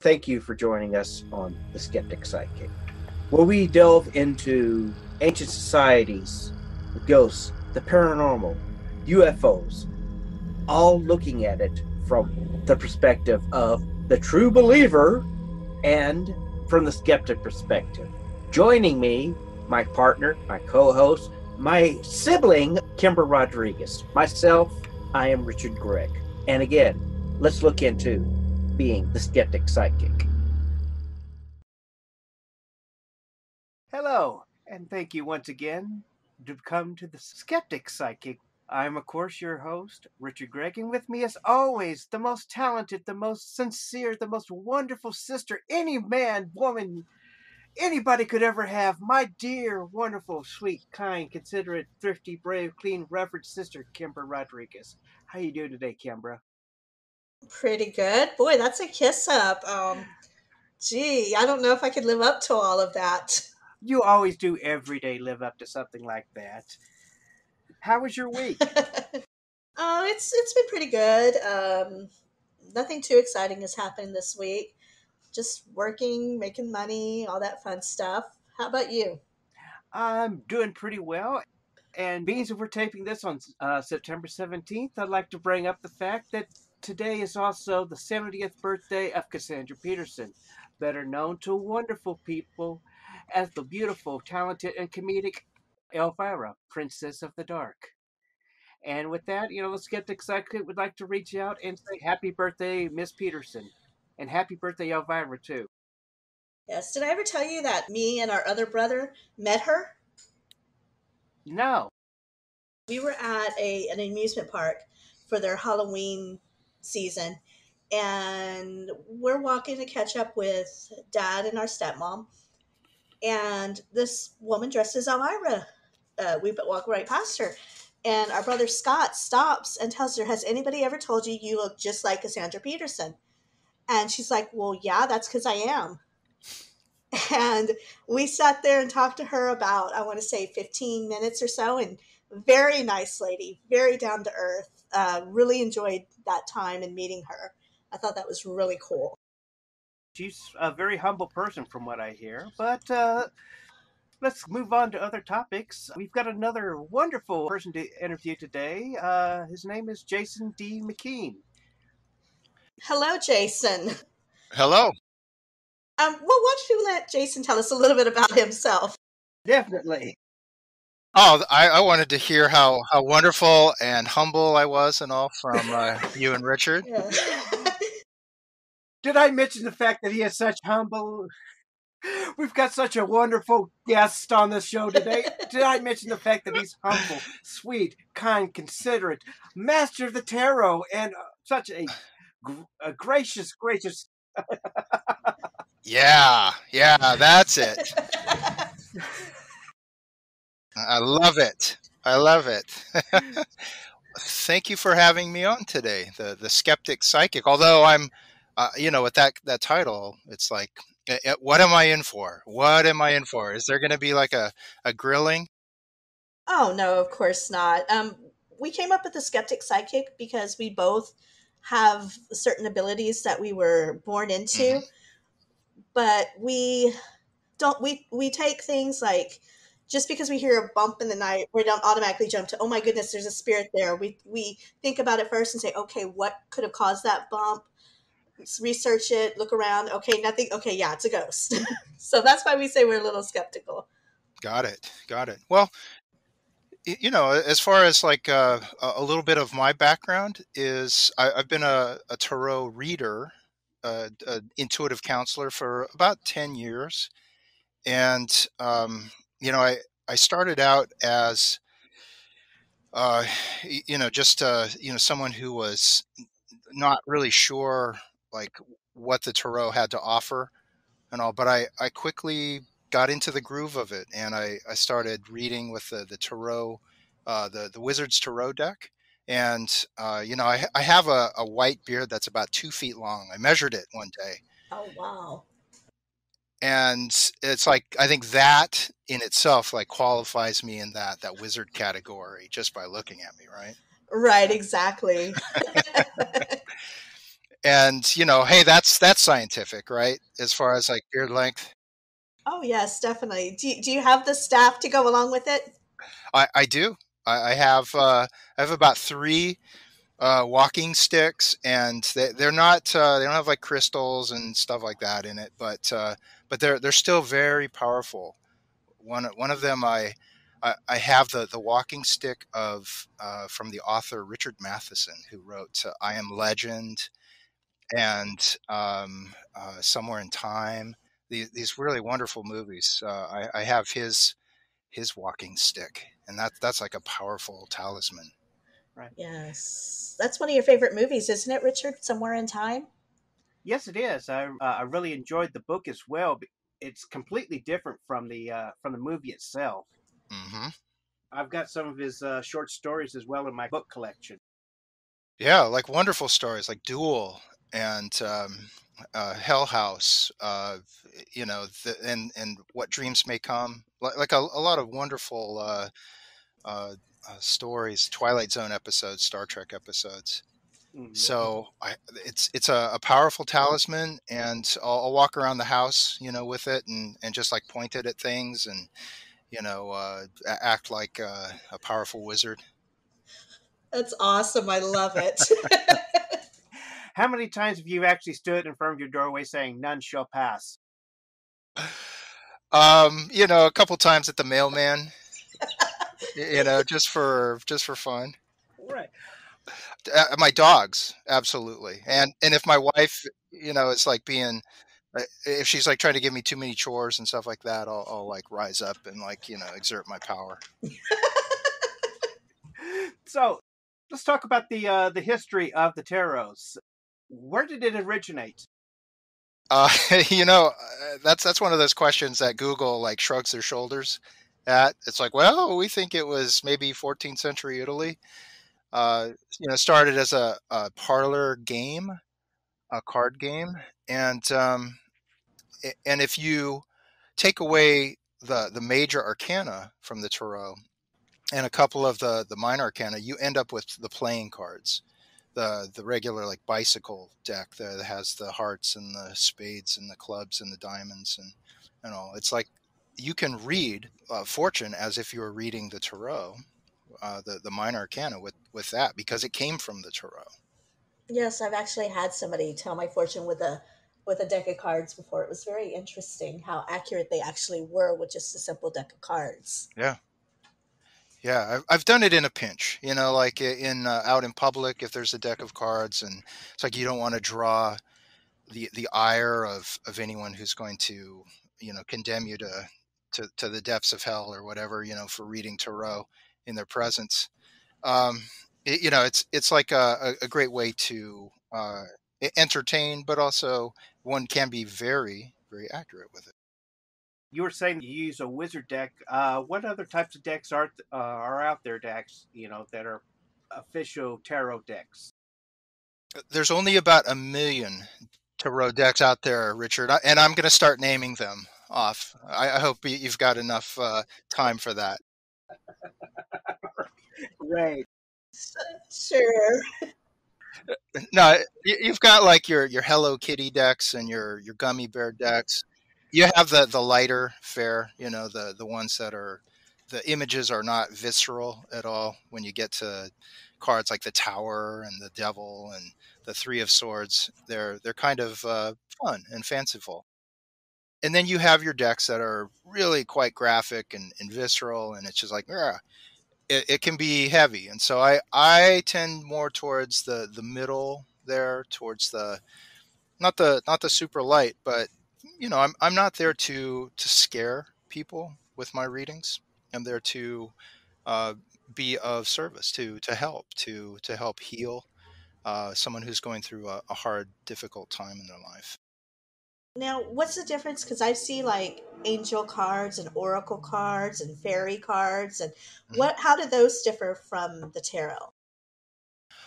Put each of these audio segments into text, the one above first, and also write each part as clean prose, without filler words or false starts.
Thank you for joining us on The Skeptic Psychic, where we delve into ancient societies, the ghosts, the paranormal, UFOs, all looking at it from the perspective of the true believer and from the skeptic perspective. Joining me, my partner, my co-host, my sibling, Kimber Rodriguez. Myself, I am Richard Gregg. And again, let's look into being the skeptic psychic. Hello, and thank you once again to come to the Skeptic Psychic. I'm, of course, your host, Richard Gregg, and with me, as always, the most talented, the most sincere, the most wonderful sister any man, woman, anybody could ever have, my dear, wonderful, sweet, kind, considerate, thrifty, brave, clean, reverend sister, Kimber Rodriguez. How you doing today, Kimbra? Pretty good. Boy, that's a kiss up. Gee, I don't know if I could live up to all of that. You always do every day live up to something like that. How was your week? It's been pretty good. Nothing too exciting has happened this week. Just working, making money, all that fun stuff. How about you? I'm doing pretty well. And being that we're taping this on September 17th, I'd like to bring up the fact that today is also the 70th birthday of Cassandra Peterson, better known to wonderful people as the beautiful, talented, and comedic Elvira, Princess of the Dark. And with that, the Skeptic Psychic would like to reach out and say happy birthday, Miss Peterson. And happy birthday, Elvira, too. Yes, did I ever tell you that me and our other brother met her? No. We were at an amusement park for their Halloween season, and we're walking to catch up with Dad and our stepmom. And this woman dressed as Elvira, we walk right past her. And our brother Scott stops and tells her, "Has anybody ever told you you look just like Cassandra Peterson?" And she's like, "Well, yeah, that's because I am." And we sat there and talked to her about, I want to say, 15 minutes or so. And very nice lady, very down to earth. Really enjoyed that time and meeting her. I thought that was really cool. She's a very humble person from what I hear. But let's move on to other topics. We've got another wonderful person to interview today. His name is Jason D McKean. Hello, Jason. Hello. Well, why don't you let Jason tell us a little bit about himself? Definitely. Oh, I wanted to hear how wonderful and humble I was and all from you and Richard. Yeah. Did I mention the fact that he is such humble? We've got such a wonderful guest on the show today. Did I mention the fact that he's humble, sweet, kind, considerate, master of the tarot, and such a gracious. Yeah, that's it. I love it. I love it. Thank you for having me on today, the Skeptic Psychic. Although I'm, with that title, it's like, what am I in for? What am I in for? Is there going to be like a grilling? Oh, no, of course not. We came up with the Skeptic Psychic because we both have certain abilities that we were born into, Mm-hmm. but we take things like, just because we hear a bump in the night, we don't automatically jump to, oh my goodness, there's a spirit there. We think about it first and say, okay, what could have caused that bump? Research it, look around. Okay, nothing. Okay, yeah, it's a ghost. So that's why we say we're a little skeptical. Got it. Well, as far as like a little bit of my background is I've been a tarot reader, an intuitive counselor for about 10 years. And, I started out as, just, someone who was not really sure like what the tarot had to offer and all, but I quickly got into the groove of it, and I started reading with the tarot, the Wizard's Tarot deck. And I have a white beard that's about 2 feet long. I measured it one day, Oh, wow. and it's like I think that in itself like qualifies me in that wizard category just by looking at me, right? Right, exactly. And hey, that's scientific, right? As far as like beard length. Oh yes, definitely. Do you have the staff to go along with it? I do. I have about three walking sticks, and they're not they don't have like crystals and stuff like that in it, but they're still very powerful. One of them I have the walking stick of from the author Richard Matheson, who wrote I Am Legend and Somewhere in Time. These really wonderful movies. I have his walking stick, and that's like a powerful talisman. Right. Yes. That's one of your favorite movies, isn't it, Richard? Somewhere in Time? Yes, it is. I really enjoyed the book as well. It's completely different from the movie itself. Hmm. I've got some of his short stories as well in my book collection. Yeah, like wonderful stories like Duel and Hell House, and What Dreams May Come, like a lot of wonderful uh, stories, Twilight Zone episodes, Star Trek episodes. Mhm. So it's a powerful talisman, and I'll walk around the house, with it, and just like point it at things, and act like a powerful wizard. That's awesome. I love it. How many times have you actually stood in front of your doorway saying, "None shall pass"? A couple times at the mailman, just for fun. Right. My dogs, absolutely, and if my wife, is like being, if she's like trying to give me too many chores and stuff like that, I'll like rise up and like exert my power. So let's talk about the history of the tarots. Where did it originate? Uh, you know, that's one of those questions that Google like shrugs their shoulders at. It's like, well, we think it was maybe 14th century Italy. Uh, Started as a parlor game, a card game, and and if you take away the major arcana from the tarot and a couple of the minor arcana, you end up with the playing cards, the regular like bicycle deck that has the hearts and the spades and the clubs and the diamonds and all. It's like you can read fortune as if you were reading the tarot, the minor arcana with that, because it came from the tarot. Yes, I've actually had somebody tell my fortune with a deck of cards before. It was very interesting how accurate they actually were with just a simple deck of cards. Yeah. Yeah, I've done it in a pinch, like in out in public, if there's a deck of cards, and it's like you don't want to draw the ire of anyone who's going to condemn you to the depths of hell or whatever, for reading tarot in their presence. um it's like a great way to entertain, but also one can be very very accurate with it. You were saying you use a wizard deck. What other types of decks are out there, decks that are official tarot decks? There's only about 1 million tarot decks out there, Richard, and I'm going to start naming them off. I hope you've got enough time for that. Right. Sure. No, you've got like your Hello Kitty decks and your gummy bear decks. You have the lighter fare, the ones that are, the images are not visceral at all. When you get to cards like the Tower and the Devil and the Three of Swords, they're kind of fun and fanciful. And then you have your decks that are really quite graphic and visceral, and it's just like, "Ugh." It can be heavy, and so I tend more towards the middle there, towards the not the super light, but I'm not there to scare people with my readings. I'm there to uh, be of service, to help heal someone who's going through a hard, difficult time in their life. Now, what's the difference? Because I see like angel cards and oracle cards and fairy cards, and Mhm. how do those differ from the tarot?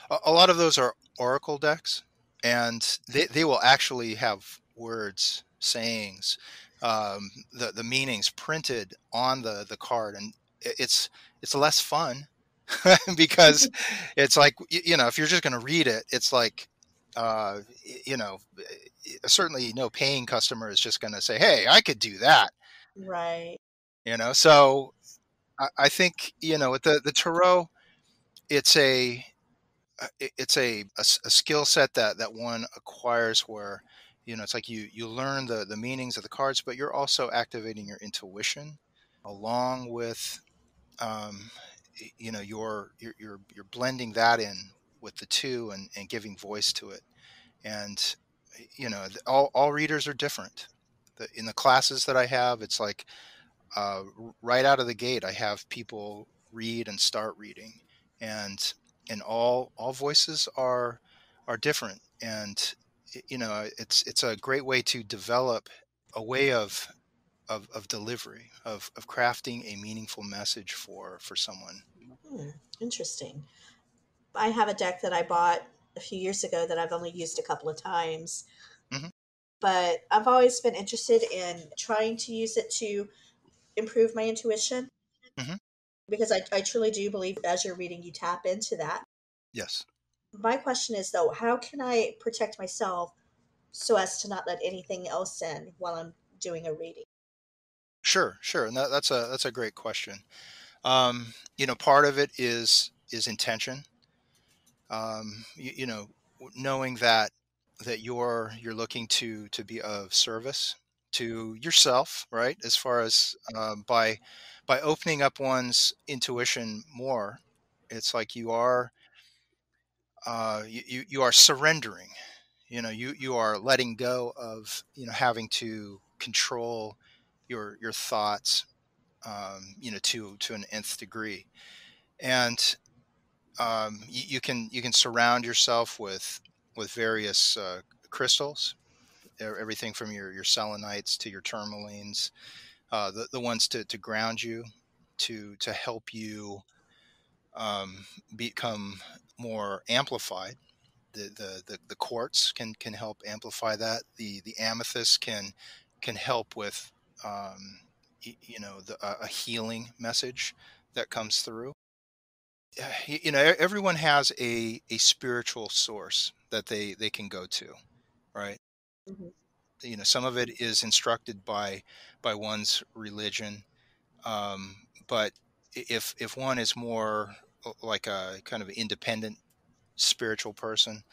A lot of those are oracle decks, and they will actually have words, sayings, the meanings printed on the card, and it's less fun because it's like if you're just going to read it, it's like you know, certainly no paying customer is just going to say, "Hey, I could do that." Right. So I think, with the tarot, it's a a skill set that one acquires where, it's like you learn the meanings of the cards, but you're also activating your intuition along with, um, you're blending that in with the two, and giving voice to it. And all readers are different. In the classes that I have, it's like, right out of the gate, I have people read and start reading, and all voices are different. And it's a great way to develop a way of delivery, of crafting a meaningful message for someone. Hmm, interesting. I have a deck that I bought a few years ago that I've only used a couple of times, Hmm. but I've always been interested in trying to use it to improve my intuition Hmm. because I truly do believe as you're reading, you tap into that. Yes. My question is, though, how can I protect myself so as to not let anything else in while I'm doing a reading? Sure, and that's a great question. Part of it is intention. Knowing that you're looking to be of service to yourself, right? As far as, by opening up one's intuition more, it's like you are surrendering. You are letting go of, having to control your thoughts, to an nth degree. And you can surround yourself with various, crystals, everything from your selenites to your tourmalines, the ones to ground you, to help you, become more amplified. The quartz can help amplify that. The amethyst can help with, a healing message that comes through. Everyone has a spiritual source that they can go to, right? Hmm. Some of it is instructed by one's religion, but if one is more, like a kind of independent spiritual person,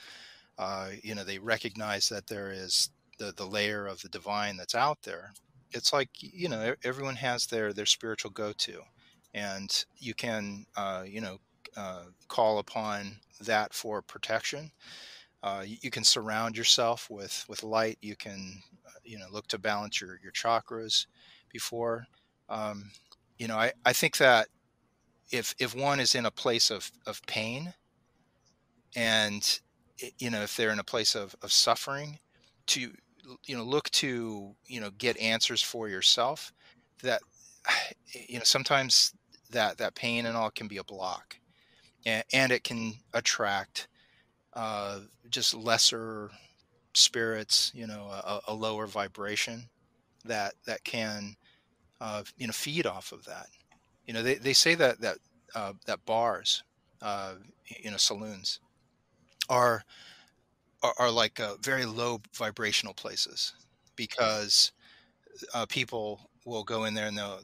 they recognize that there is the layer of the divine that's out there. It's like, everyone has their spiritual go-to, and you can, call upon that for protection. You can surround yourself with light. You can, look to balance your chakras before. Um, I think that if one is in a place of pain, and if they're in a place of suffering, to look to, get answers for yourself, that sometimes that pain and all can be a block, and it can attract, just lesser spirits, a lower vibration that can, feed off of that. They say that bars, uh, saloons are are like, very low vibrational places, because, people will go in there, and they'll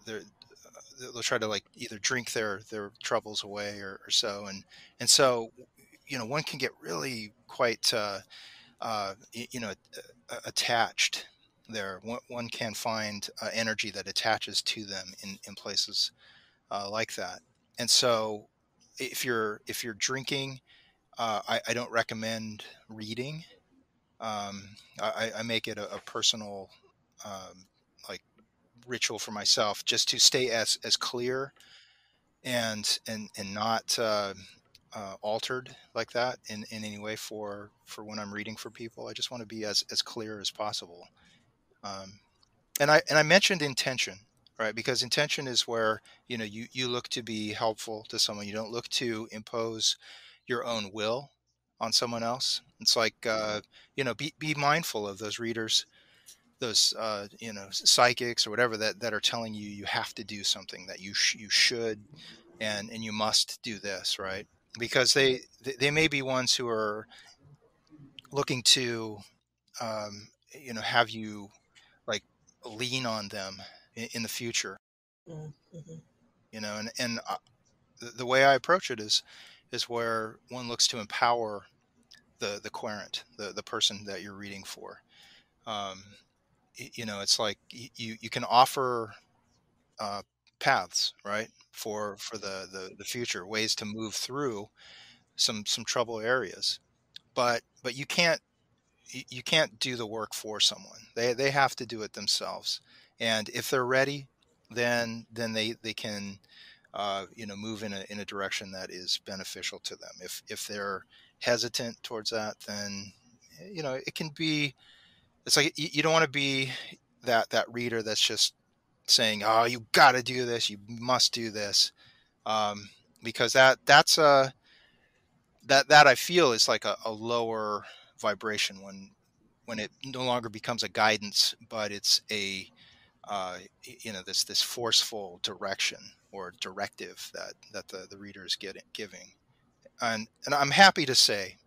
try to, like, either drink their troubles away, or so. And so, one can get really quite, attached there. One can find, energy that attaches to them in places, like that. And so, if you're drinking, I don't recommend reading. I make it a personal, um, like, ritual for myself, just to stay as clear, and not, altered like that in any way, for when I'm reading for people. I just want to be as clear as possible. Um, and I mentioned intention, right? Because intention is where, you look to be helpful to someone. You don't look to impose your own will on someone else. It's like, be mindful of those readers, those, psychics or whatever, that are telling you you have to do something, that you should, and you must do this, right? Because they may be ones who are looking to have you like lean on them in the future. Mm-hmm. And the way I approach it is where one looks to empower the querent, the person that you're reading for. um, it's like you can offer uh, paths, right, for the future, ways to move through some trouble areas, but you can't do the work for someone. They have to do it themselves. And if they're ready, then they can move in a direction that is beneficial to them. If they're hesitant towards that, then it can be. It's like you don't want to be that reader that's just saying, "Oh, you got to do this. You must do this," because that I feel is like a lower vibration when it no longer becomes a guidance, but it's a this forceful direction or directive that the reader is giving. And I'm happy to say,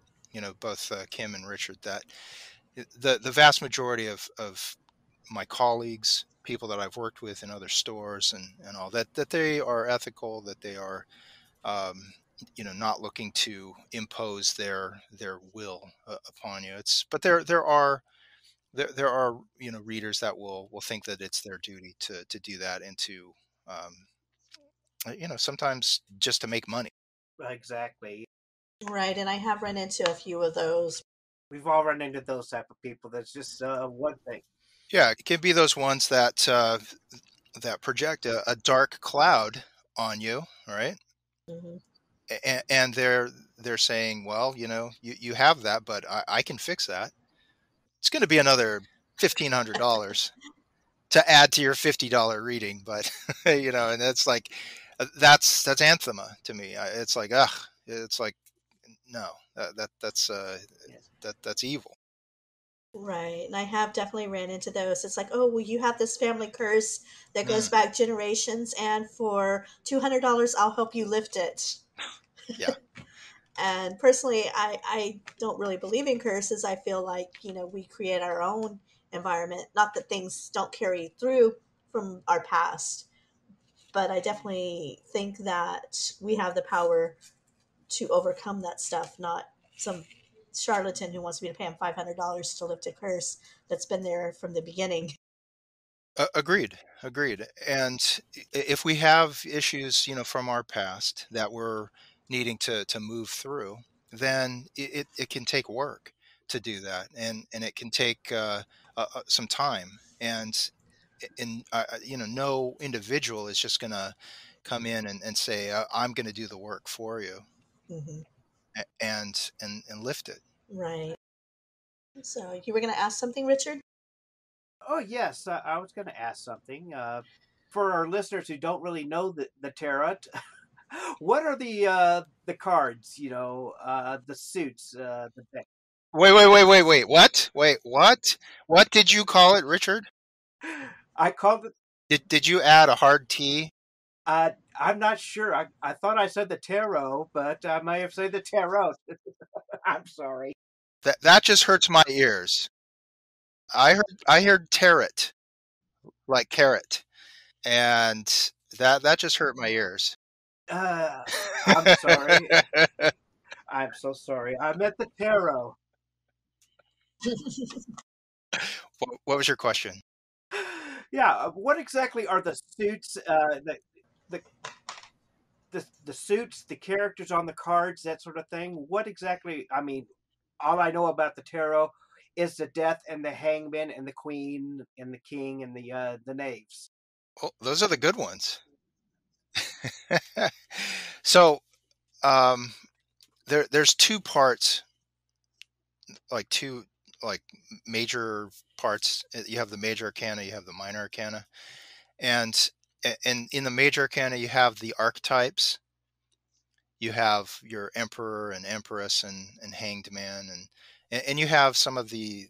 both Kim and Richard, that the vast majority of my colleagues, people that I've worked with in other stores and all that they are ethical, that they are um, not looking to impose their will upon you. But there are readers that will think that it's their duty to do that, and to sometimes just to make money. Exactly. Right, and I have run into a few of those. We've all run into those type of people. That's just one thing. Yeah, it can be those ones that project a dark cloud on you, right? Hmm. And they're saying, well, you have that, but I can fix that. It's going to be another $1,500 to add to your $50 reading, but and that's like that's anathema to me. It's like, ugh, it's like, no, Yes. that's evil. Right, and I have definitely ran into those. It's like, oh, well, you have this family curse that goes Mm, back generations, and for $200, I'll help you lift it. yeah. And personally, I don't really believe in curses. I feel like, we create our own environment. Not that things don't carry through from our past, but I definitely think that we have the power to overcome that stuff, not some charlatan who wants me to pay him $500 to lift a curse that's been there from the beginning. Agreed. And if we have issues, from our past that we're needing to move through, then it can take work to do that, and it can take some time. And no individual is just going to come in and say, I'm going to do the work for you, Hmm. and lift it. Right. So you were going to ask something, Richard? Oh yes, I was going to ask something. For our listeners who don't really know the tarot, what are the cards? The suits, the deck. Wait. What? Wait, what? What did you call it, Richard? I called it. Did you add a hard T? I'm not sure. I thought I said the tarot, but I may have said the tarot. I'm sorry. That just hurts my ears. I heard tarot, like carrot, and that just hurt my ears. Uh, I'm sorry. I'm so sorry. I meant the tarot. What was your question? Yeah. What exactly are the suits? The the suits, the characters on the cards, that sort of thing. What exactly? I mean, all I know about the tarot is the death and the hangman and the queen and the king and the knaves. Oh, those are the good ones. So um, there's two parts, like two like major parts. You have the major arcana, you have the minor arcana, and and in the major arcana you have the archetypes. You have your emperor and empress and hanged man, and you have some of the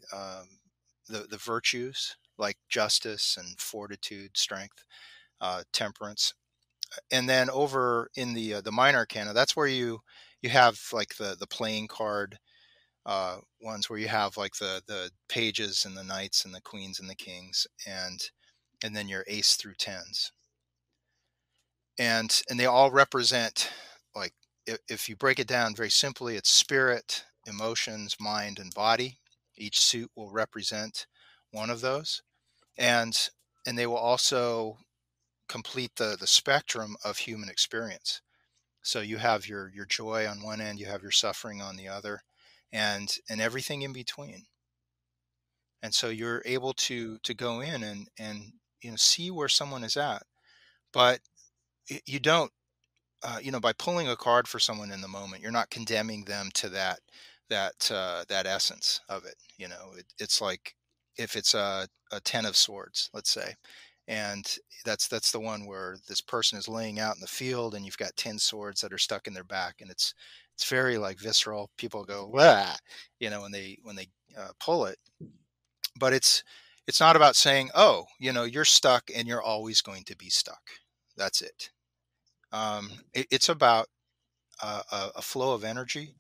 virtues like justice and fortitude, strength, temperance. And then over in the minor arcana, that's where you have like the playing card, ones where you have like the pages and the knights and the queens and the kings, and then your ace through tens, and they all represent, like, if you break it down very simply, it's spirit, emotions, mind, and body. Each suit will represent one of those, and they will also complete the spectrum of human experience. So you have your joy on one end, you have your suffering on the other, and everything in between. And so you're able to go in and see where someone is at, but you don't, by pulling a card for someone in the moment, you're not condemning them to that essence of it. It's like, if it's a 10 of swords, let's say, and that's the one where this person is laying out in the field, and you've got 10 swords that are stuck in their back, and it's very like visceral. People go, "Wah," when they pull it. But it's not about saying, "Oh, you're stuck and you're always going to be stuck." That's it. It's about a flow of energy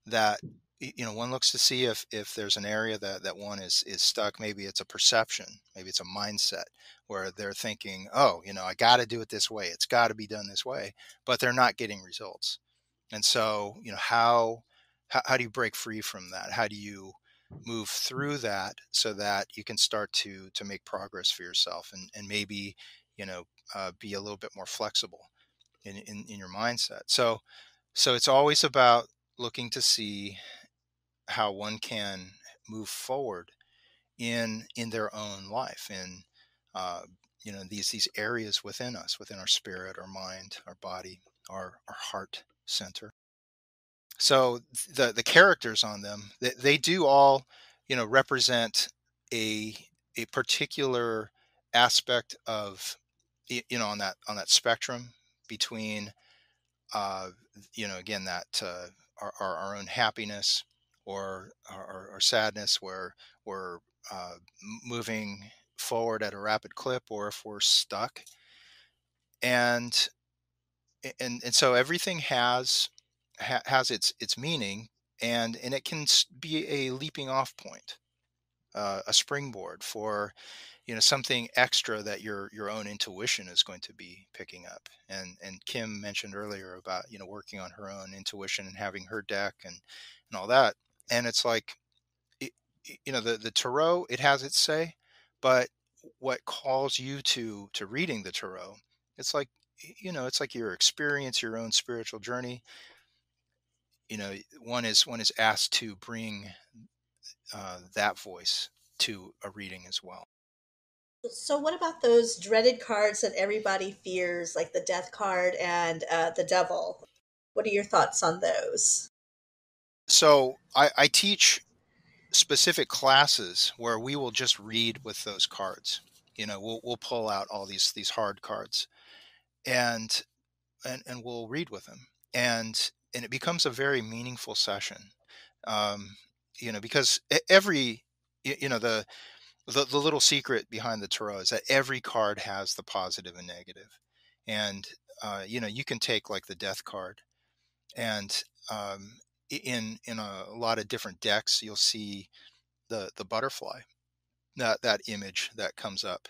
that, one looks to see if there's an area that one is stuck. Maybe it's a perception, maybe it's a mindset where they're thinking, "Oh, I got to do it this way, it's got to be done this way," but they're not getting results. And so, how do you break free from that? How do you move through that so that you can start to make progress for yourself, and maybe, be a little bit more flexible in your mindset? So it's always about looking to see how one can move forward in their own life, in these areas within us, within our spirit, our mind, our body, our heart center. So the characters on them, they do all represent a particular aspect of, on that spectrum between, uh, again, that our own happiness, or our sadness, where we're moving forward at a rapid clip, or if we're stuck. And so everything has its meaning, and it can be a leaping off point, a springboard for something extra that your own intuition is going to be picking up. And Kim mentioned earlier about working on her own intuition and having her deck and all that. And it's like, it, the tarot, it has its say, but what calls you to reading the tarot, it's like, it's like your experience, your own spiritual journey. One is asked to bring that voice to a reading as well. So, what about those dreaded cards that everybody fears, like the Death card and the Devil? What are your thoughts on those? So I teach specific classes where we will just read with those cards. We'll pull out all these hard cards, and we'll read with them, and it becomes a very meaningful session. Um, because every the little secret behind the tarot is that every card has the positive and negative. And you can take like the Death card, and in a lot of different decks, you'll see the butterfly, that image that comes up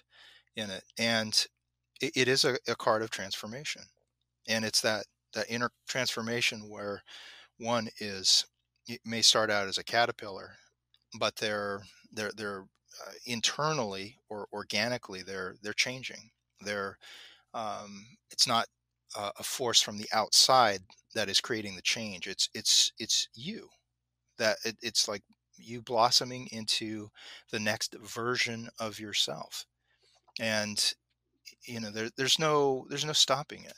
in it. And it is a card of transformation, and it's that inner transformation where one is, it may start out as a caterpillar, but they're internally or organically, they're changing. They're It's not a force from the outside that is creating the change. It's you, it's like you blossoming into the next version of yourself. And there's no stopping it.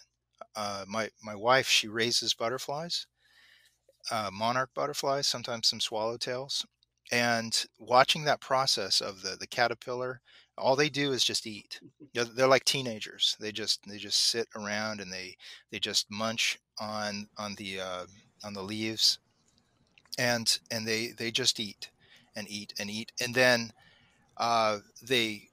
My wife, she raises butterflies, monarch butterflies, sometimes some swallowtails. And watching that process of the caterpillar, all they do is just eat. They're like teenagers. They just sit around, and they just munch on the leaves, and they just eat and eat and eat. And then they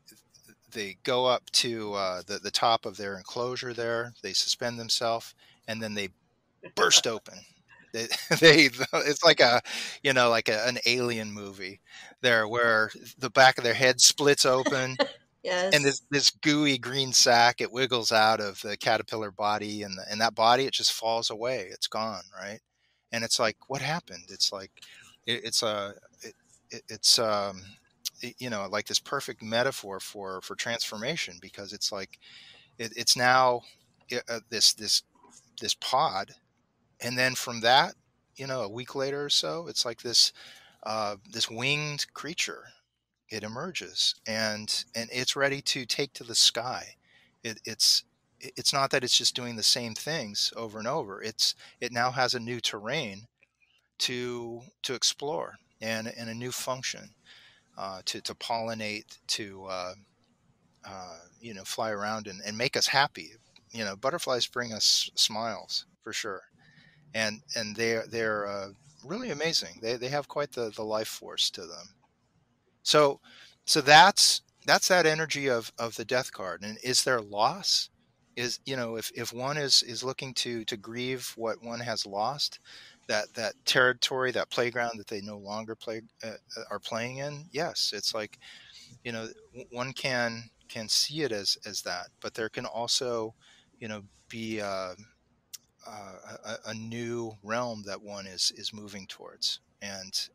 go up to the top of their enclosure there. They suspend themselves, and then they burst open. They, they it's like a an alien movie there, where the back of their head splits open, and Yes. this gooey green sac, it wiggles out of the caterpillar body, and that body, it just falls away. It's gone, right? And it's like, what happened? It's like it's a it's like this perfect metaphor for transformation, because it's like it's now this pod, and then from that, a week later or so, it's like this winged creature. It emerges, and it's ready to take to the sky. It's not that it's just doing the same things over and over. It now has a new terrain to explore, and a new function, to pollinate, to fly around, and make us happy. Butterflies bring us smiles for sure, and they're really amazing. They have quite the life force to them. So that's that energy of the death card. And is there loss? Is if one is looking to grieve what one has lost, that territory, that playground that they no longer are playing in. Yes, it's like, one can see it as that, but there can also be a new realm that one is moving towards. And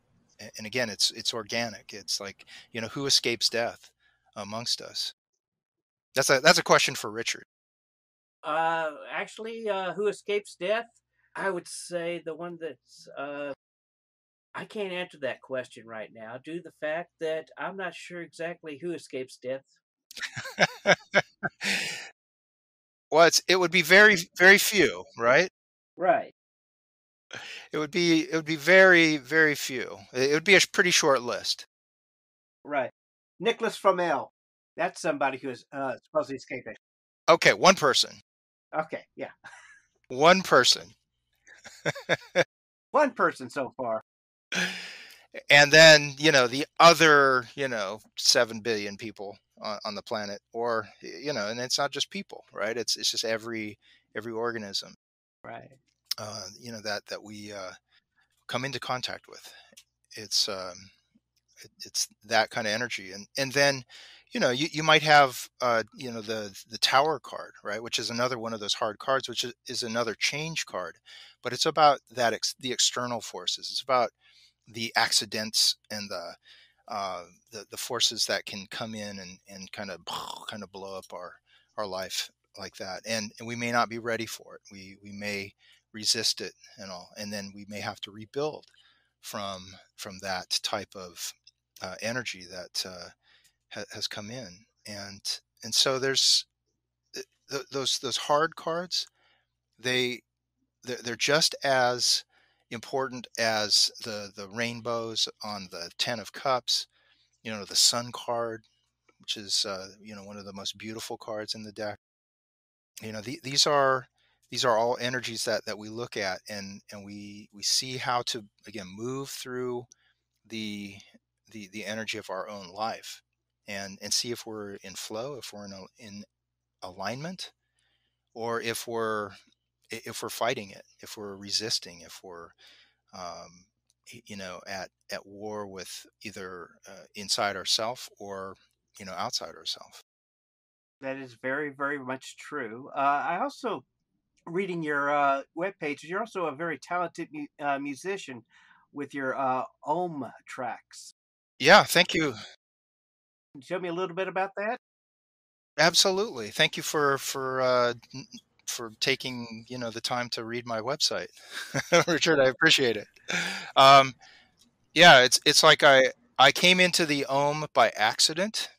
again, it's organic. It's like, who escapes death amongst us? That's a question for Richard. Actually, who escapes death? I would say the one that's I can't answer that question right now due to the fact that I'm not sure exactly who escapes death. Well, it would be very, very few, right? Right, It would be very, very few. It would be a pretty short list. right. Nicholas Flamel. That's somebody who is supposedly escaping. Okay, one person. Okay, yeah. One person. One person so far. And then, the other, 7 billion people on the planet, or, and it's not just people, right? It's just every organism, Right. that we come into contact with. It's it's that kind of energy. And then, you might have, the tower card, right? Which is another one of those hard cards, which is another change card, but it's about the external forces. It's about the accidents, and the forces that can come in and kind of blow up our life like that. And we may not be ready for it. We may resist it and all, and then we may have to rebuild from that type of energy that has come in. And so there's those hard cards. They're just as important as the rainbows on the 10 of cups, the sun card, which is one of the most beautiful cards in the deck. These are all energies that we look at, and we see how to, again, move through the the energy of our own life, and see if we're in flow, if we're in alignment, or if we're fighting it, if we're resisting, if we're um, at war with either inside ourself, or outside ourself. That is very, very much true. I also, reading your webpage, you're also a very talented musician with your Ohm tracks. Yeah, thank you. Can you tell me a little bit about that? Absolutely, thank you for taking the time to read my website, Richard. I appreciate it. Um, yeah, it's like I came into the Ohm by accident.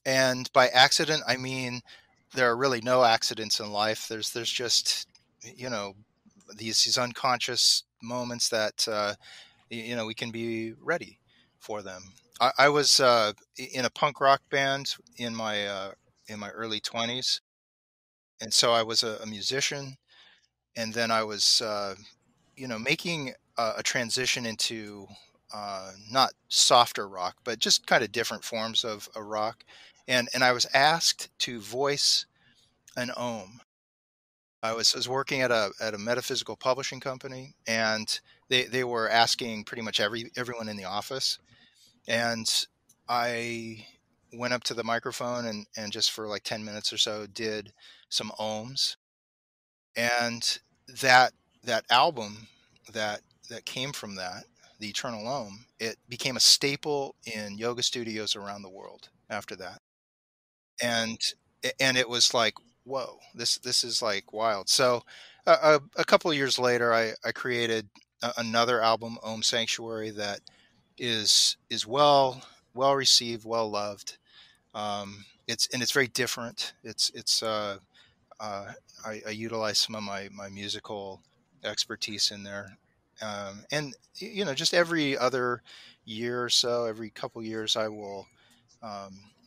And by accident, I mean, there are really no accidents in life. There's just, you know, these unconscious moments that, we can be ready for them. I was in a punk rock band in my early 20s, and so I was a musician, and then I was making a transition into not softer rock, but just kind of different forms of a rock. And I was asked to voice an ohm. I was working at a metaphysical publishing company, and they were asking pretty much everyone in the office, and I went up to the microphone and just for like 10 minutes or so did some ohms, and that that album that that came from that, the Eternal Ohm, it became a staple in yoga studios around the world after that. And and it was like, whoa, this is like wild. So a couple of years later, I created another album, Om Sanctuary, that is well received, well loved. It's very different. Uh, I utilize some of my musical expertise in there, and just every other year or so, every couple years, I will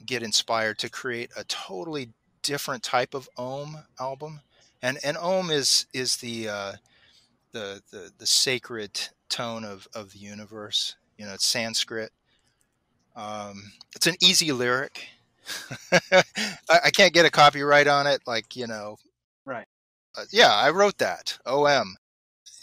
get inspired to create a totally different type of Om album. And Om is the sacred tone of the universe. It's Sanskrit. It's an easy lyric. I can't get a copyright on it. Like, Right. yeah, I wrote that. OM.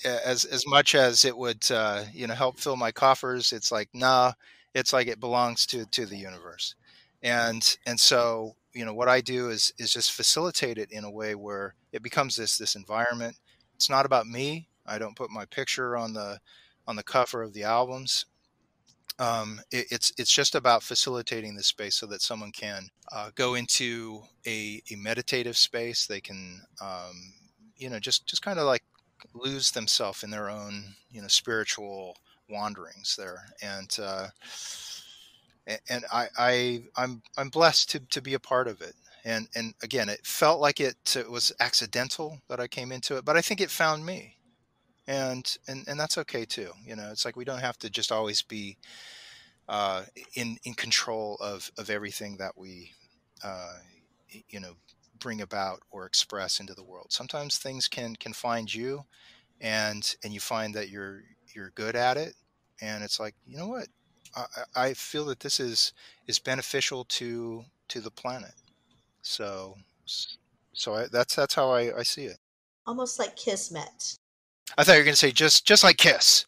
As much as it would, help fill my coffers, it's like, nah, it's like it belongs to the universe. And so, what I do is just facilitate it in a way where it becomes this environment. It's not about me. I don't put my picture on the cover of the albums. It's just about facilitating the space so that someone can go into a meditative space. They can just kind of like lose themselves in their own spiritual wanderings there. And I'm blessed to be a part of it. And again, it felt like it was accidental that I came into it, but I think it found me. And that's okay too. It's like we don't have to just always be uh, in control of everything that we uh, you know bring about or express into the world. Sometimes things can find you, and you find that you're good at it, and it's like, you know what, I feel that this is beneficial to the planet. So that's how I see it. Almost like kismet. I thought you were going to say just like Kiss,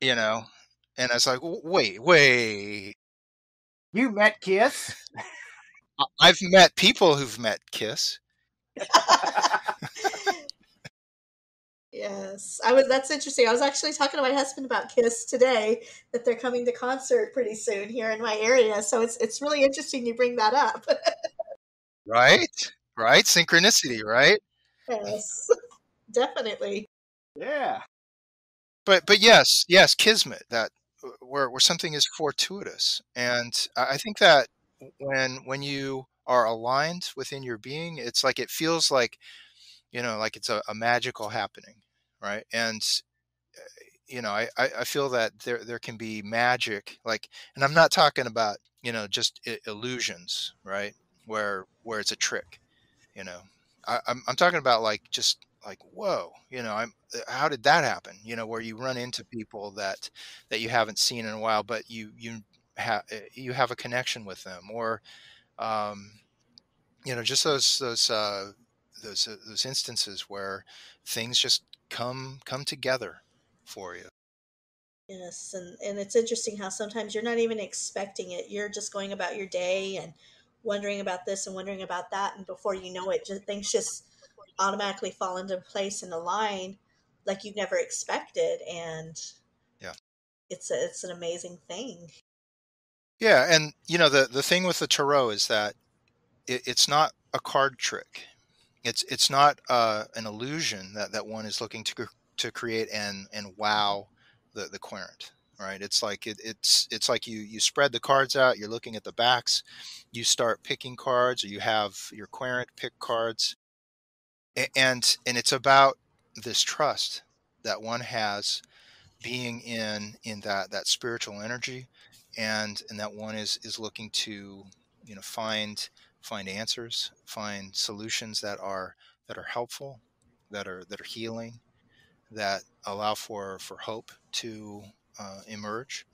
you know, and I was like, wait. You met Kiss? I've met people who've met Kiss. Yes, that's interesting. I was actually talking to my husband about Kiss today, that they're coming to concert pretty soon here in my area. So it's really interesting you bring that up. Right? Right? Synchronicity, right? Yes, definitely. Yeah. But yes, kismet, that where something is fortuitous. And I think that when you are aligned within your being, it's like it feels like it's a magical happening, right? And I feel that there can be magic, like, and I'm not talking about just illusions, right? Where it's a trick. you know I'm talking about like, just like, whoa, I'm how did that happen, where you run into people that you haven't seen in a while, but you have a connection with them, or um just those instances where things just come together for you. Yes, and it's interesting how sometimes you're not even expecting it. You're just going about your day and wondering about this and wondering about that, and before you know it, just things just automatically fall into place and align like you never expected, and Yeah. it's an amazing thing. Yeah, and the thing with the tarot is that it's not a card trick. It's not an illusion that one is looking to create and wow the querent, right? It's like it's like you spread the cards out. You're looking at the backs. You start picking cards, or you have your querent pick cards, and it's about this trust that one has, being in that spiritual energy, and that one is looking to find answers, find solutions that are helpful, that are healing, that allow for hope to emerge.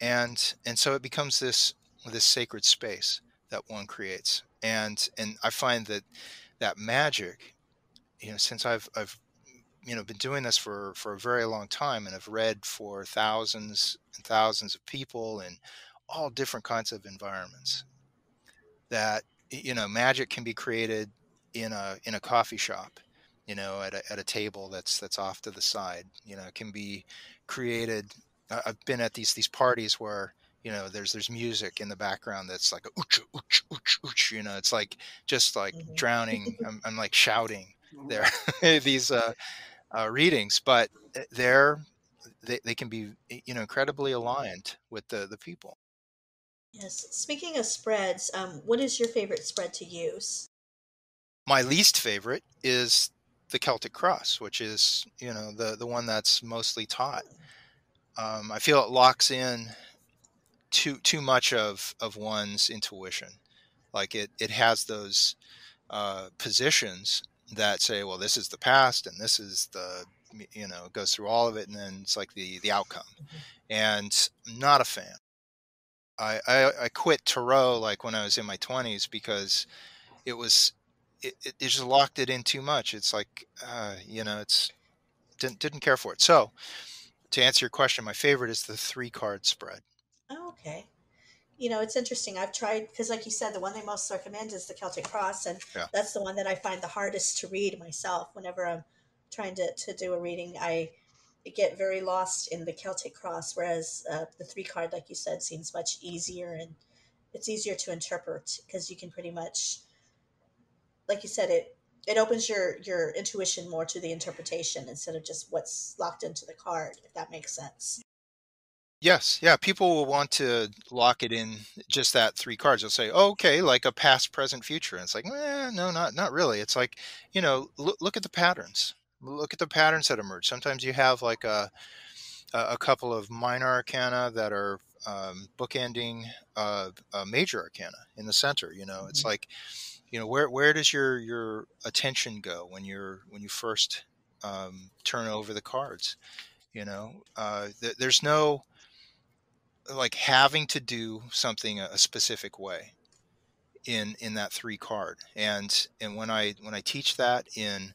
And so it becomes this sacred space that one creates. And I find that that magic, since I've been doing this for a very long time, and have read for thousands and thousands of people in all different kinds of environments, that magic can be created in a coffee shop, at a table that's off to the side. It can be created. I've been at these parties where there's music in the background that's like a ooch ooch ooch ooch. It's like just like Mhm. drowning. I'm like shouting there these readings, but they can be incredibly aligned with the people. Yes. Speaking of spreads, what is your favorite spread to use? My least favorite is the Celtic Cross, which is the one that's mostly taught. I feel it locks in too much of one's intuition. Like it has those positions that say, well, this is the past, and this is it goes through all of it, and then it's like the outcome. Mhm. And I'm not a fan. I quit tarot like when I was in my 20s because it was it just locked it in too much. It's like it's didn't care for it. So to answer your question, my favorite is the 3-card spread. Oh, okay. It's interesting. I've tried, because, like you said, the one they most recommend is the Celtic Cross, and Yeah. that's the one that I find the hardest to read myself. Whenever I'm trying to do a reading, I get very lost in the Celtic Cross, whereas the 3 card, like you said, seems much easier, and it's easier to interpret because you can pretty much, like you said, it opens your intuition more to the interpretation instead of just what's locked into the card, if that makes sense. Yes, yeah. People will want to lock it in just that 3 cards. They'll say, "Oh, okay, like a past, present, future." And it's like, no, not really. It's like, look at the patterns. Look at the patterns that emerge. Sometimes you have like a couple of minor arcana that are bookending a major arcana in the center. It's Mhm. like, where does your attention go when you first turn over the cards? There's no like having to do something a specific way in that 3 card. And when I teach that in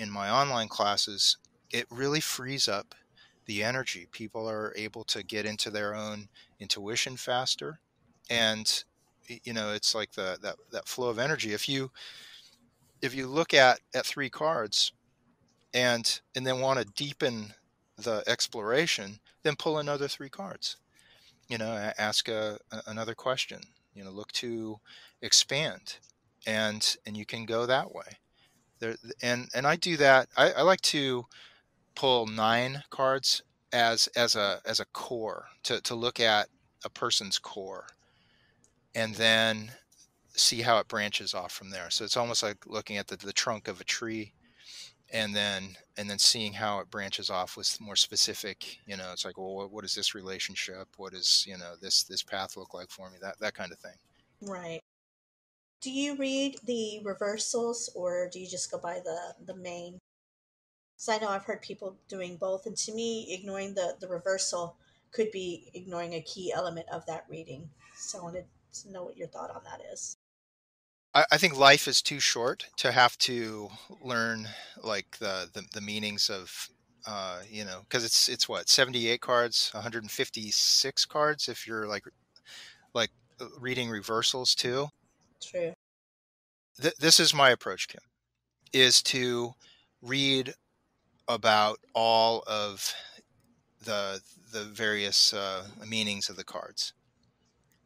my online classes, it really frees up the energy. People are able to get into their own intuition faster, and it's like that flow of energy. If you look at 3 cards and then want to deepen the exploration, then pull another 3 cards. Ask another question. Look to expand, and you can go that way. There, and I do that. I like to pull 9 cards as a core to look at a person's core, and then see how it branches off from there. So it's almost like looking at the trunk of a tree, and then seeing how it branches off with more specific. It's like, well, what is this relationship? What is this path look like for me? That kind of thing. Right. Do you read the reversals, or do you just go by the main? Because I know I've heard people doing both, and to me, ignoring the reversal could be ignoring a key element of that reading. So I wanted to know what your thought on that is. I think life is too short to have to learn like the meanings of because it's what, 78 cards, 156 cards if you're like reading reversals too. True. This is my approach, Kim, is to read about all of the the various meanings of the cards.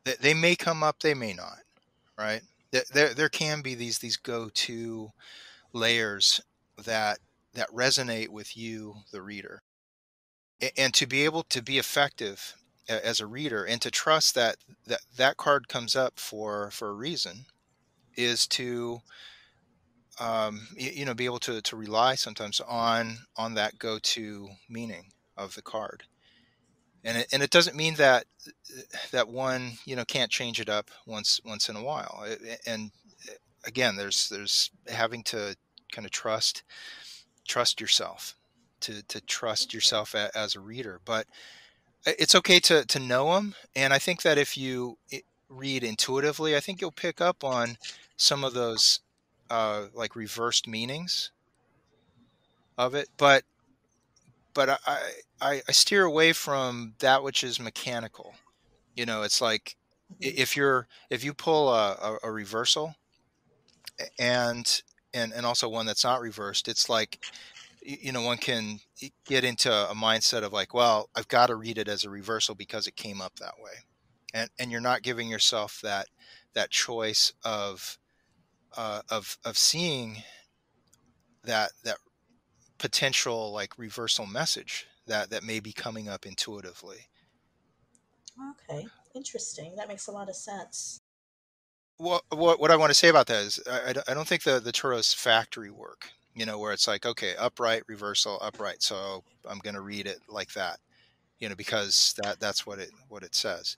They may come up, they may not, right? There can be these go-to layers that resonate with you, the reader. And to be able to be effective as a reader, and to trust that card comes up for a reason, is to be able to rely sometimes on that go-to meaning of the card. And it doesn't mean that one can't change it up once in a while. And again, there's having to kind of trust yourself, to trust Okay. yourself as a reader. But it's okay to know them. And I think that if you read intuitively, I think you'll pick up on some of those like reversed meanings of it, but I steer away from that which is mechanical. It's like Mhm. if you pull a reversal and also one that's not reversed, it's like one can get into a mindset of like, well, I've got to read it as a reversal because it came up that way, and you're not giving yourself that choice of seeing that potential like reversal message that may be coming up intuitively. Okay, interesting. That makes a lot of sense. What I want to say about that is I don't think the Tarot's factory work, where it's like, okay, upright, reversal, upright. So I'm going to read it like that, because that's what it says.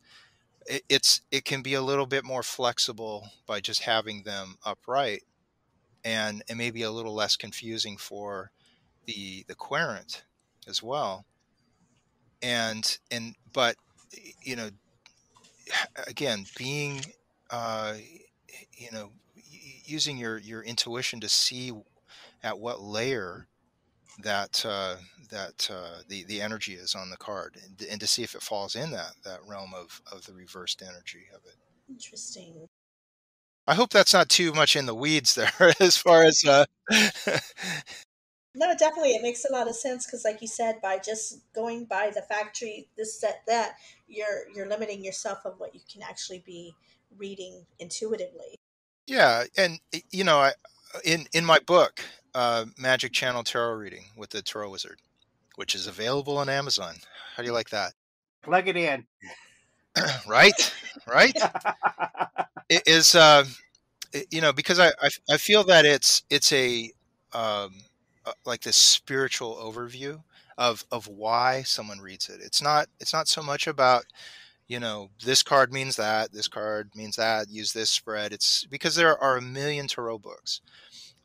It can be a little bit more flexible by just having them upright, and maybe a little less confusing for the querent as well. But you know again, being you know using your intuition to see at what layer the energy is on the card, and to see if it falls in that realm of the reversed energy of it. Interesting. I hope that's not too much in the weeds there as far as No, definitely, it makes a lot of sense because, like you said, by just going by the factory, this, that, you're limiting yourself of what you can actually be reading intuitively. yeah. And I in my book, Magic Channel Tarot Reading with the Tarot Wizard, which is available on Amazon. How do you like that? Plug it in. Right, right. It is because I feel that it's like this spiritual overview of why someone reads it. It's not so much about, this card means that, this card means that, use this spread. It's because there are a million tarot books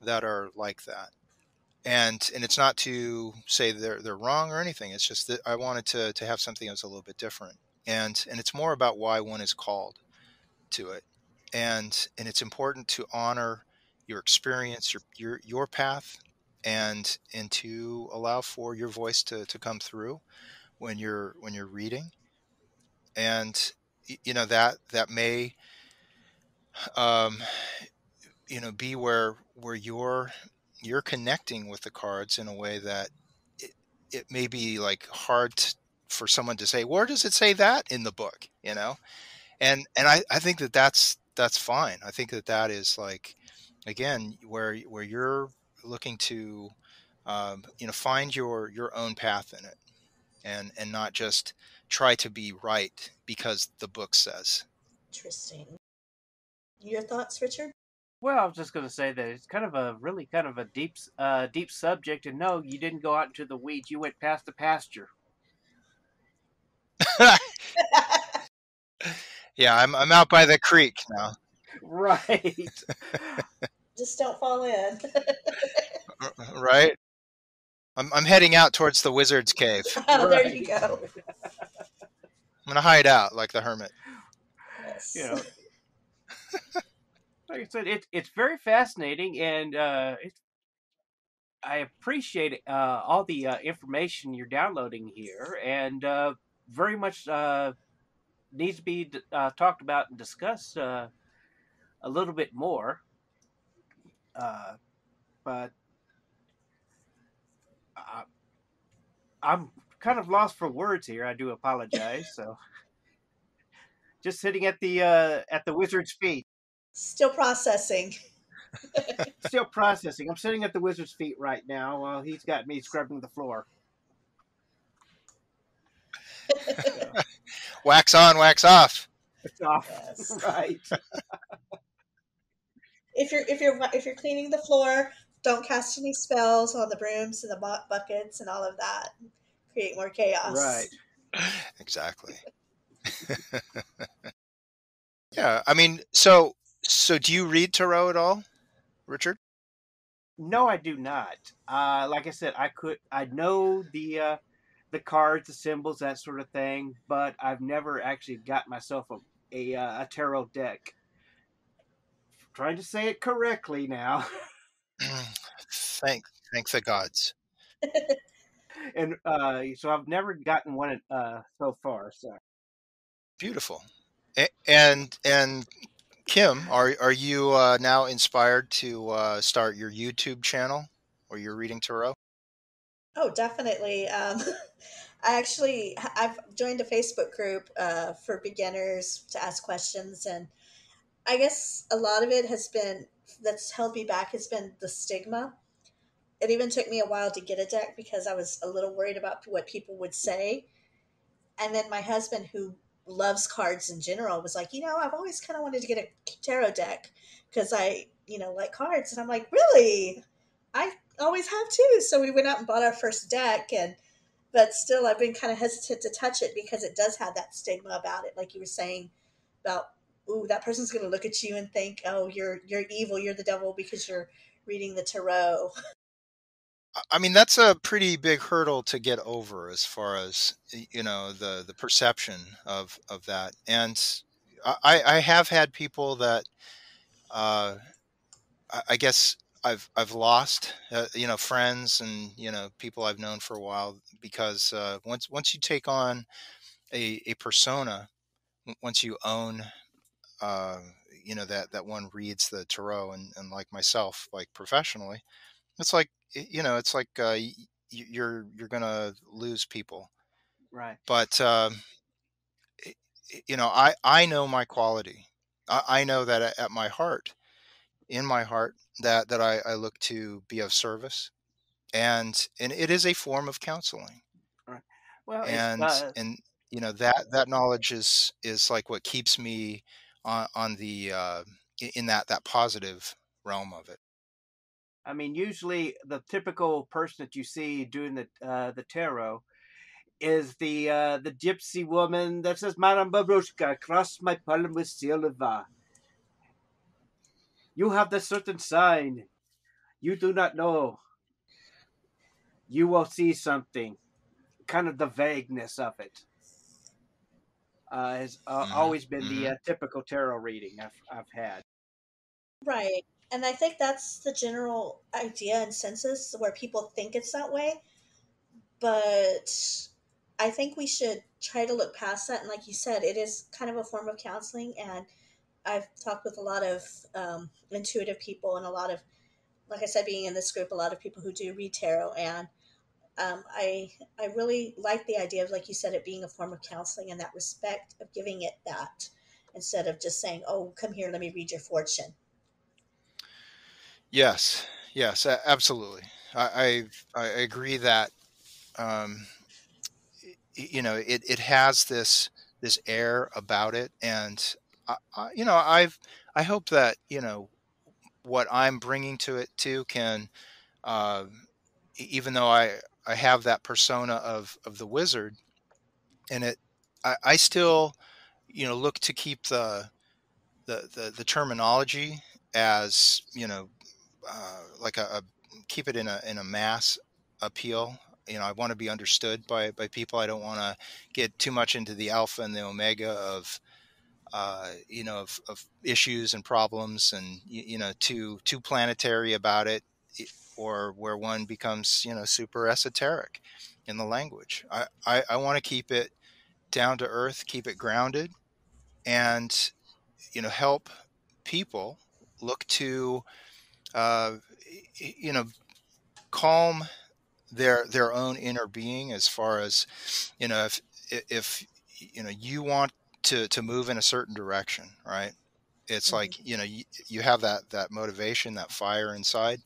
that are like that. And it's not to say they're wrong or anything. It's just that I wanted to have something that was a little bit different. And it's more about why one is called to it. And it's important to honor your experience, your path, and to allow for your voice to come through when you're reading. And that may um be where you're connecting with the cards in a way that it, it may be like hard for someone to say, where does it say that in the book, and I think that's fine. I think that is like, again, where you're looking to find your own path in it, and not just try to be right because the book says. Interesting. Your thoughts, Richard? Well, I was just going to say that it's kind of a really kind of a deep subject, and no, you didn't go out into the weeds. You went past the pasture. Yeah, I'm out by the creek now. Right. Just don't fall in. Right. I'm heading out towards the wizard's cave. Oh, there you Right. go. I'm gonna hide out like the hermit. You Yes. know, like I said, it's very fascinating, and I appreciate all the information you're downloading here, and very much needs to be talked about and discussed a little bit more. Uh, but I, I'm kind of lost for words here. I do apologize. So, just sitting at the wizard's feet, Still processing. still processing. I'm sitting at the wizard's feet right now while he's got me scrubbing the floor. So, Wax on, wax off. it's off. Yes. Right. If you're cleaning the floor, don't cast any spells on the brooms and the buckets and all of that. Create more chaos. Right. Exactly. Yeah, I mean, so do you read tarot at all, Richard? No, I do not. Like I said, I know the cards, the symbols, that sort of thing, but I've never actually got myself a tarot deck. trying to say it correctly now. Thank the gods. And so I've never gotten one so far. So Beautiful. And Kim, are you now inspired to start your YouTube channel or your reading tarot? Oh, definitely. I've joined a Facebook group for beginners to ask questions, and I guess a lot of it has been that's held me back has been the stigma. It even took me a while to get a deck because I was a little worried about what people would say. And then my husband, who loves cards in general, was like, I've always kind of wanted to get a tarot deck because I like cards. And I'm like, really? I always have too. So we went out and bought our first deck, and but still, I've been kind of hesitant to touch it because it does have that stigma about it, like you were saying about, ooh, that person's going to look at you and think, oh, you're evil, you're the devil because you're reading the tarot. I mean, that's a pretty big hurdle to get over as far as the perception of that. And I have had people that I guess I've lost friends and people I've known for a while because once you take on a persona, once you own uh, that one reads the tarot and like myself, like professionally, it's like it's like you're gonna lose people. right, But I know my quality. I know that at my heart, in my heart, that I look to be of service, and it is a form of counseling, right. Well, it's and that knowledge is like what keeps me on the in that positive realm of it. I mean, usually the typical person that you see doing the tarot is the gypsy woman that says, "Madame Babrushka, cross my palm with silver. You have the certain sign. You do not know. You will see something." Kind of the vagueness of it has Hmm. always been the Hmm. typical tarot reading I've had. Right. And I think that's the general idea and census where people think it's that way. But I think we should try to look past that. And like you said, it is kind of a form of counseling. And I've talked with a lot of intuitive people and a lot of, like I said, being in this group, a lot of people who do read tarot. And I really like the idea of, like you said, it being a form of counseling and that respect of giving it that instead of just saying, oh, come here, let me read your fortune. Yes, yes, absolutely. I agree that um, it has this air about it, and I hope that what I'm bringing to it too can, uh, even though I have that persona of the wizard in it, I still look to keep the terminology as like a keep it in a mass appeal. I want to be understood by people. I don't want to get too much into the alpha and the omega of of issues and problems, and too planetary about it, or where one becomes super esoteric in the language. I want to keep it down to earth, keep it grounded, and help people look to uh, you know calm their own inner being, as far as if you want to move in a certain direction, right? It's Hmm. like you have that motivation, that fire inside.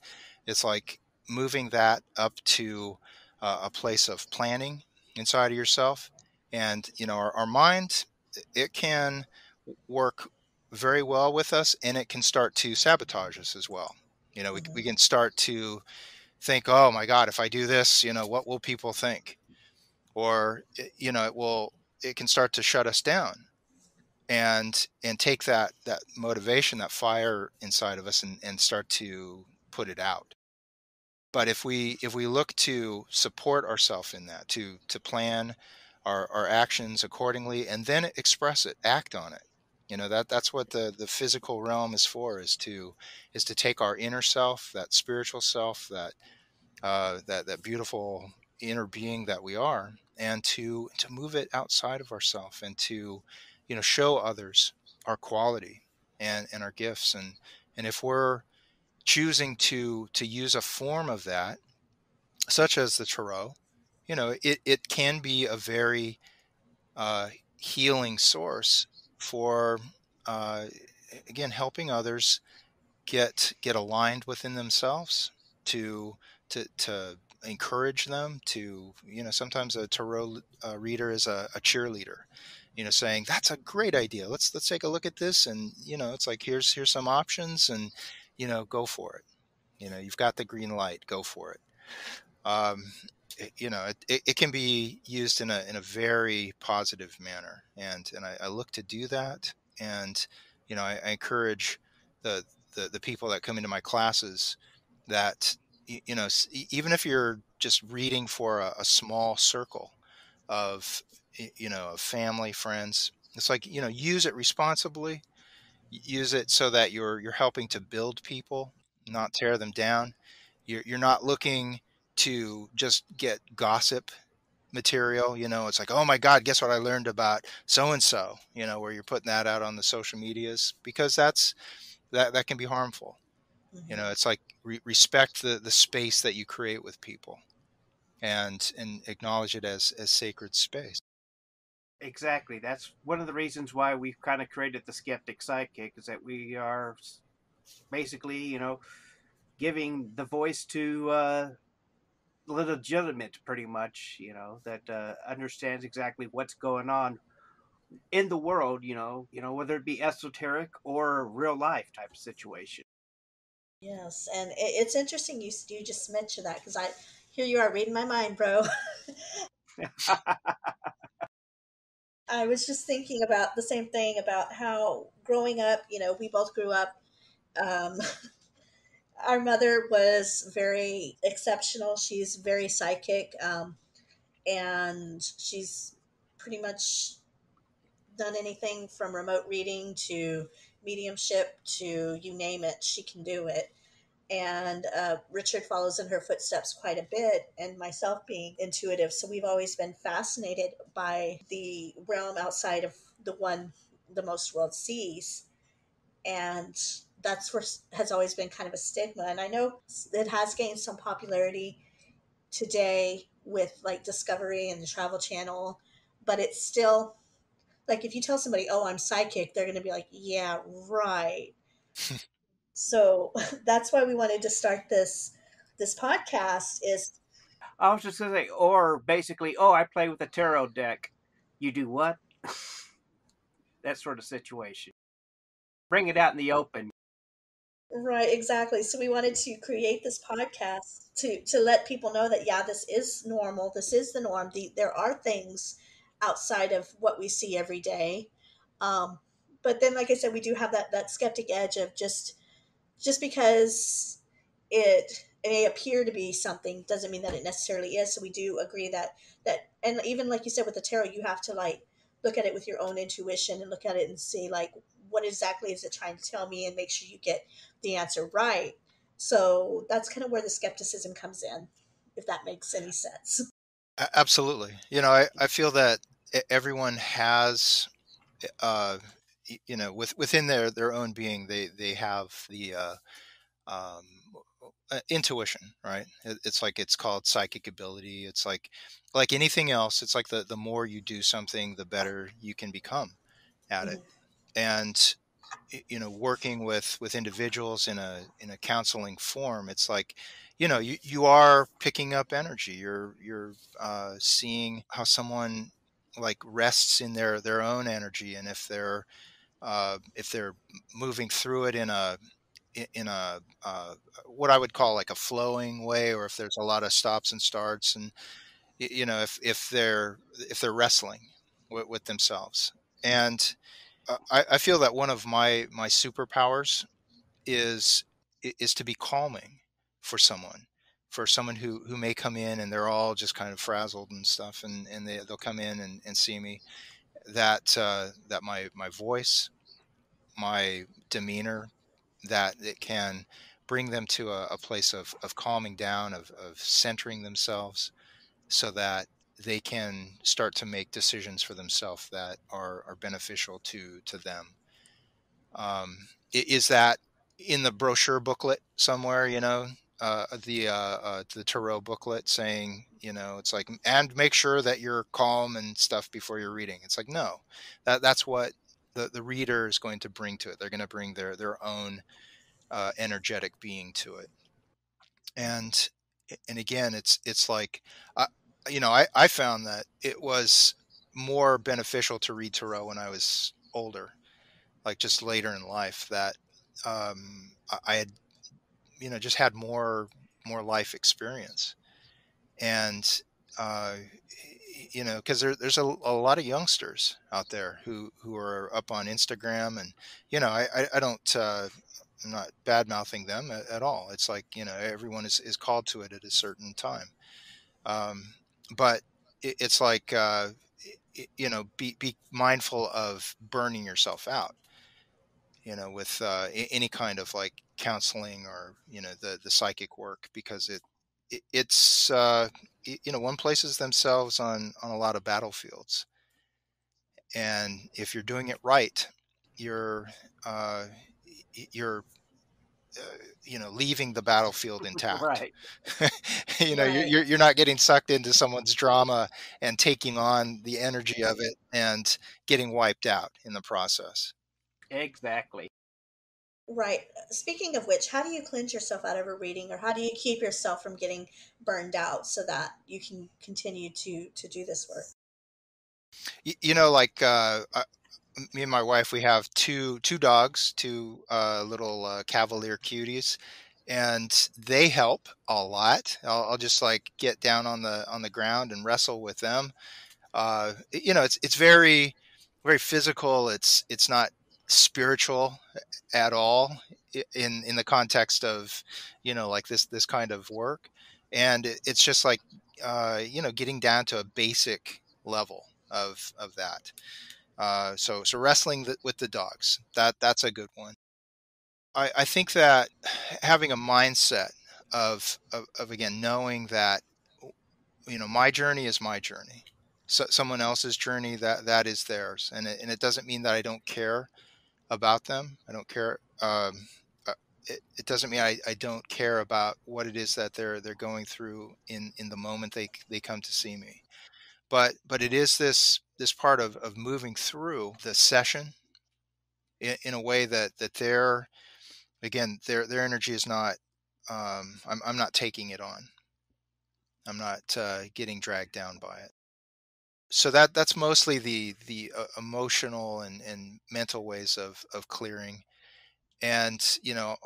It's like moving that up to a place of planning inside of yourself. And our mind, it can work very well with us, and it can start to sabotage us as well. We Hmm. can start to think, oh my God, if I do this, what will people think? Or, it can start to shut us down, and take that motivation, that fire inside of us, and start to put it out. But if we look to support ourselves in that, to plan our actions accordingly, and then express it, act on it, That's what the physical realm is for, is to take our inner self, that spiritual self, that beautiful inner being that we are, and to move it outside of ourself, and to show others our quality and our gifts. And if we're choosing to use a form of that, such as the tarot, it can be a very uh, healing source for, uh, again, helping others get aligned within themselves, to to encourage them to, sometimes a tarot reader is a cheerleader, saying that's a great idea, let's take a look at this, and it's like, here's some options, and go for it. You've got the green light, go for it. um, it can be used in a very positive manner, and I look to do that. And I encourage the, the people that come into my classes that even if you're just reading for a small circle of of family, friends, it's like, use it responsibly. Use it so that you're helping to build people, not tear them down. You're not looking to just get gossip material. It's like, oh my God, guess what I learned about so and so. Where you're putting that out on the social medias, because that can be harmful. Hmm. It's like, respect the space that you create with people, and acknowledge it as sacred space. Exactly. That's one of the reasons why we've kind of created the Skeptic Psychic, is that we are basically, giving the voice to legitimate, pretty much, that understands exactly what's going on in the world, whether it be esoteric or real life type of situation. Yes, and it's interesting you just mentioned that because I here you are reading my mind, bro. I was just thinking about the same thing about how growing up, we both grew up. Um, our mother was very exceptional. She's very psychic, and she's pretty much done anything from remote reading to mediumship to you name it, she can do it. And Richard follows in her footsteps quite a bit, and myself being intuitive. So we've always been fascinated by the realm outside of the one the most world sees. And that's where has always been kind of a stigma. And I know it has gained some popularity today with like Discovery and the Travel Channel, but it's still like if you tell somebody, "Oh, I'm psychic," they're going to be like, "Yeah, right." So that's why we wanted to start this podcast is I was just going to say, or basically, oh, I play with a tarot deck. You do what? That sort of situation. Bring it out in the open. right, exactly. So we wanted to create this podcast to let people know that yeah, this is normal. This is the norm. There are things outside of what we see every day. Um, but then, like I said, we do have that skeptic edge of just because it may appear to be something doesn't mean that it necessarily is. So we do agree that and even like you said with the tarot, you have to like look at it with your own intuition and look at it and see like what exactly is it trying to tell me and make sure you get the answer right. So that's kind of where the skepticism comes in, if that makes any sense. Absolutely. I feel that everyone has, within their own being, they have the um, intuition, right? It's like, it's called psychic ability. It's like anything else. It's like the more you do something, the better you can become at it. Mhm. And working with individuals in a counseling form, it's like, you are picking up energy. You're seeing how someone like rests in their own energy, and if they're moving through it in a what I would call like a flowing way, or if there's a lot of stops and starts, and if they're wrestling with themselves. And I feel that one of my superpowers is is to be calming for someone who may come in and they're all just kind of frazzled and stuff, and they'll come in and see me. That my voice, my demeanor, that it can bring them to a place of calming down, of centering themselves, so that they can start to make decisions for themselves that are beneficial to them. Is that in the brochure booklet somewhere? The tarot booklet saying, it's like, and make sure that you're calm and stuff before you're reading. It's like, no, that's what the reader is going to bring to it. They're going to bring their own energetic being to it. And again, it's like, I found that it was more beneficial to read tarot when I was older, like just later in life, that I had, just had more life experience. And because there's a lot of youngsters out there who are up on Instagram, and I don't, I'm not bad mouthing them at all. It's like, everyone is called to it at a certain time. But it's like, be mindful of burning yourself out, with any kind of like counseling, or the psychic work, because it's one places themselves on a lot of battlefields, and if you're doing it right, you're uh, you're leaving the battlefield intact. Right. Right. You're not getting sucked into someone's drama and taking on the energy of it and getting wiped out in the process. Exactly. Right. Speaking of which, how do you cleanse yourself out of a reading, or how do you keep yourself from getting burned out so that you can continue to do this work? Like, me and my wife, we have two dogs, two little Cavalier cuties, and they help a lot. I'll just like get down on the ground and wrestle with them. It's very, very physical. It's not spiritual at all, in the context of, like this kind of work. And it's just like, getting down to a basic level of that. So wrestling with the dogs, that's a good one. I think that having a mindset of again, knowing that, my journey is my journey. So someone else's journey, that is theirs, and it doesn't mean that I don't care about them. I don't care. It doesn't mean I don't care about what it is that they're going through in the moment they come to see me. But it is this part of moving through the session in a way that their, again, their energy is not, I'm not taking it on. I'm not getting dragged down by it. So that's mostly the emotional and mental ways of clearing. And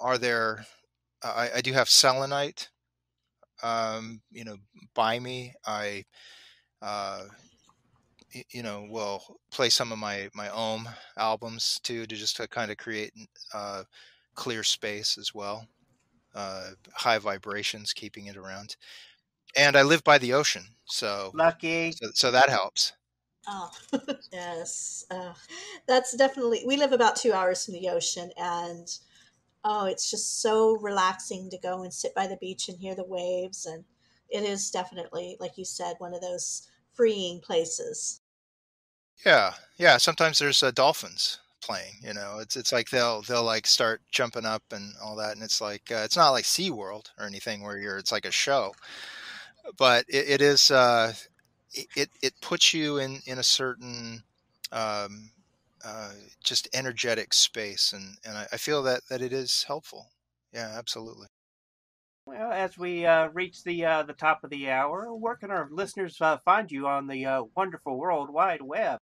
are there, I do have selenite, by me. I uh, will play some of my ohm albums too, to just to kind of create uh, clear space as well, high vibrations, keeping it around. And I live by the ocean, so Lucky. so that helps. Oh, yes. That's definitely, we live about 2 hours from the ocean, and oh, it's just so relaxing to go and sit by the beach and hear the waves. And it is definitely, like you said, one of those freeing places. Yeah. Sometimes there's dolphins playing. It's like they'll like start jumping up and all that, and it's like, it's not like SeaWorld or anything where it's like a show, but it is. It puts you in a certain, um, uh, just energetic space, and I feel that it is helpful. Yeah, absolutely. Well, as we reach the top of the hour, where can our listeners find you on the wonderful World Wide Web?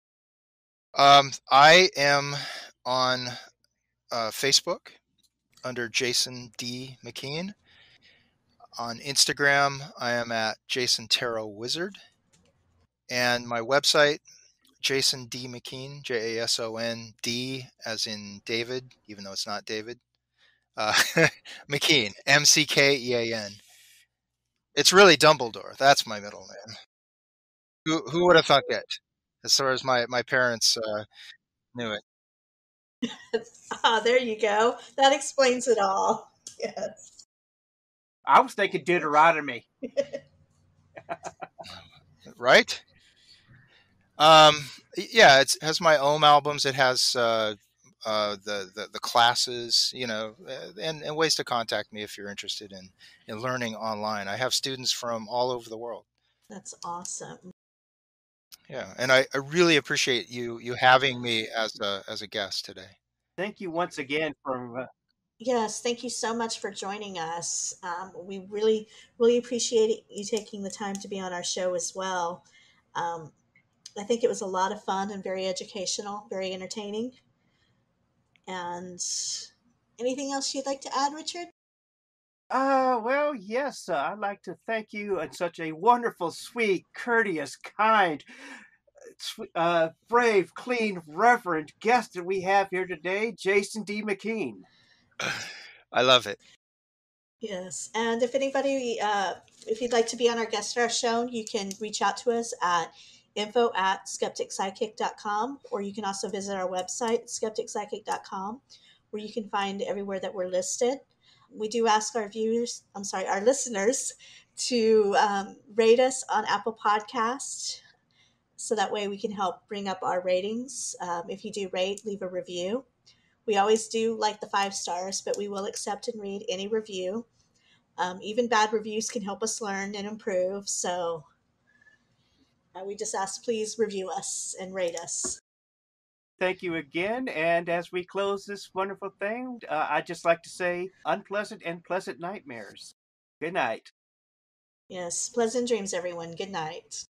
I am on Facebook under Jason D McKean. On Instagram, I am at Jason Tarot Wizard, and my website, Jason D McKean, JASON D as in David, even though it's not David. Uh, McKean, McKean. It's really Dumbledore. That's my middle name. Who would have thunk it? As far as my parents knew it. Ah, there you go. That explains it all. Yes. I was thinking Deuteronomy. Right? Yeah, it has my own albums. It has the classes, and ways to contact me if you're interested in learning online. I have students from all over the world. That's awesome. Yeah, and I really appreciate you having me as a guest today. Thank you once again for Yes, thank you so much for joining us. We really, really appreciate you taking the time to be on our show as well. Um, I think it was a lot of fun and very educational, very entertaining. And anything else you'd like to add, Richard? well, yes, I'd like to thank you and such a wonderful, sweet, courteous, kind, brave, clean, reverent guest that we have here today, Jason D McKean. I love it. Yes, and if anybody, if you'd like to be on our guest star show, you can reach out to us at info@skepticpsychic.com, or you can also visit our website, skepticpsychic.com, where you can find everywhere that we're listed. We do ask our listeners to rate us on Apple Podcasts, so that way we can help bring up our ratings. If you do rate, leave a review. We always do like the 5 stars, but we will accept and read any review. Even bad reviews can help us learn and improve. So we just ask, please review us and rate us. Thank you again. And as we close this wonderful thing, I'd just like to say unpleasant and pleasant nightmares. Good night. Yes, pleasant dreams, everyone. Good night.